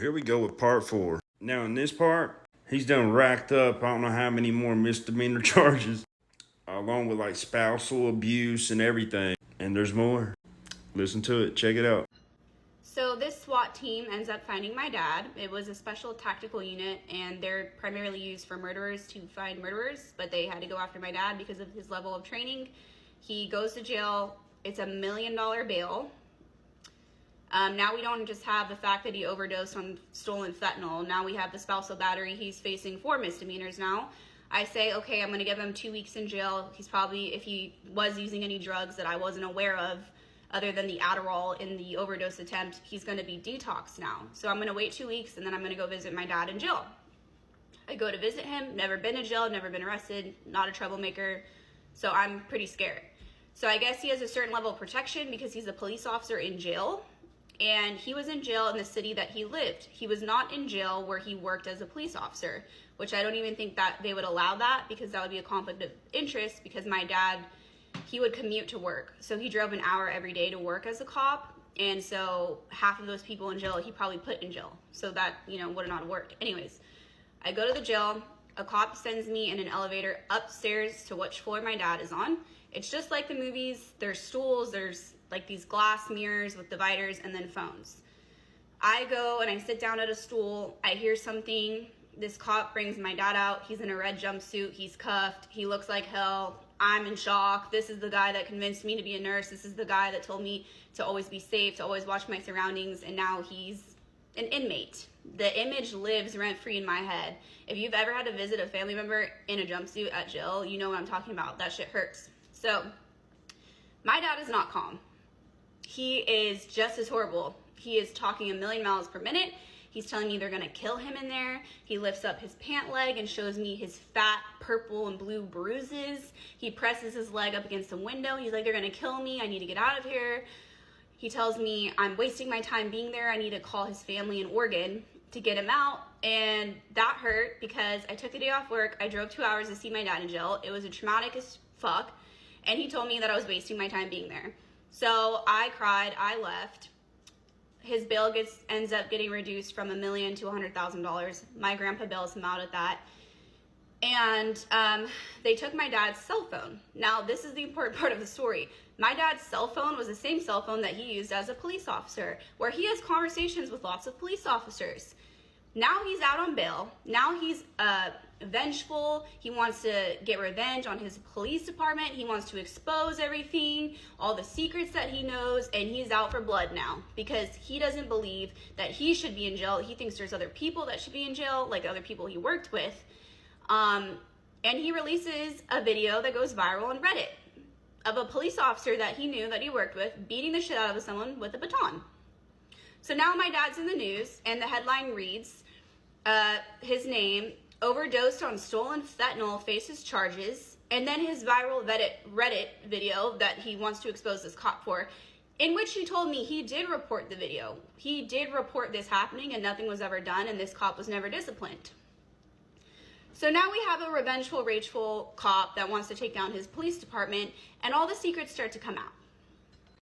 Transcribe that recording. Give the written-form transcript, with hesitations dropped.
here we go with part 4. Now in this part, he's done racked up I don't know how many more misdemeanor charges, along with like spousal abuse and everything. And there's more. Listen to it. Check it out. So this SWAT team ends up finding my dad. It was a special tactical unit, and they're primarily used for murderers to find murderers, but they had to go after my dad because of his level of training. He goes to jail. It's $1 million bail. Now we don't just have the fact that he overdosed on stolen fentanyl. Now we have the spousal battery. He's facing 4 misdemeanors now. I say, okay, I'm going to give him 2 weeks in jail. He's probably, if he was using any drugs that I wasn't aware of, other than the Adderall in the overdose attempt, he's going to be detoxed now. So I'm going to wait 2 weeks, and then I'm going to go visit my dad in jail. I go to visit him, never been to jail, never been arrested, not a troublemaker, so I'm pretty scared. So I guess he has a certain level of protection because he's a police officer in jail, and he was in jail in the city that he lived. He was not in jail where he worked as a police officer, which I don't even think that they would allow that, because that would be a conflict of interest, because my dad, he would commute to work. So he drove an hour every day to work as a cop. And so half of those people in jail, he probably put in jail. So that, would not have worked. Anyways, I go to the jail. A cop sends me in an elevator upstairs to which floor my dad is on. It's just like the movies. There's stools, there's like these glass mirrors with dividers, and then phones. I go and I sit down at a stool. I hear something. This cop brings my dad out. He's in a red jumpsuit. He's cuffed. He looks like hell. I'm in shock. This is the guy that convinced me to be a nurse. This is the guy that told me to always be safe, to always watch my surroundings, and now he's an inmate. The image lives rent-free in my head. If you've ever had to visit a family member in a jumpsuit at jail, you know what I'm talking about. That shit hurts. So, my dad is not calm. He is just as horrible. He is talking a million miles per minute. He's telling me they're gonna kill him in there. He lifts up his pant leg and shows me his fat purple and blue bruises. He presses his leg up against the window. He's like, they're gonna kill me. I need to get out of here. He tells me I'm wasting my time being there. I need to call his family in Oregon to get him out. And that hurt because I took the day off work. I drove 2 hours to see my dad in jail. It was a traumatic as fuck. And he told me that I was wasting my time being there. So I cried, I left. His bail ends up getting reduced from $1 million to $100,000. My grandpa bails him out at that. And they took my dad's cell phone. Now, this is the important part of the story. My dad's cell phone was the same cell phone that he used as a police officer, where he has conversations with lots of police officers. Now he's out on bail. Now he's vengeful. He wants to get revenge on his police department. He wants to expose everything, all the secrets that he knows, and he's out for blood now because he doesn't believe that he should be in jail. He thinks there's other people that should be in jail, like other people he worked with. And he releases a video that goes viral on Reddit of a police officer that he knew that he worked with beating the shit out of someone with a baton. So now my dad's in the news, and the headline reads, his name, overdosed on stolen fentanyl, faces charges, and then his viral Reddit video that he wants to expose this cop for, in which he told me he did report the video. He did report this happening, and nothing was ever done, and this cop was never disciplined. So now we have a revengeful, rageful cop that wants to take down his police department, and all the secrets start to come out.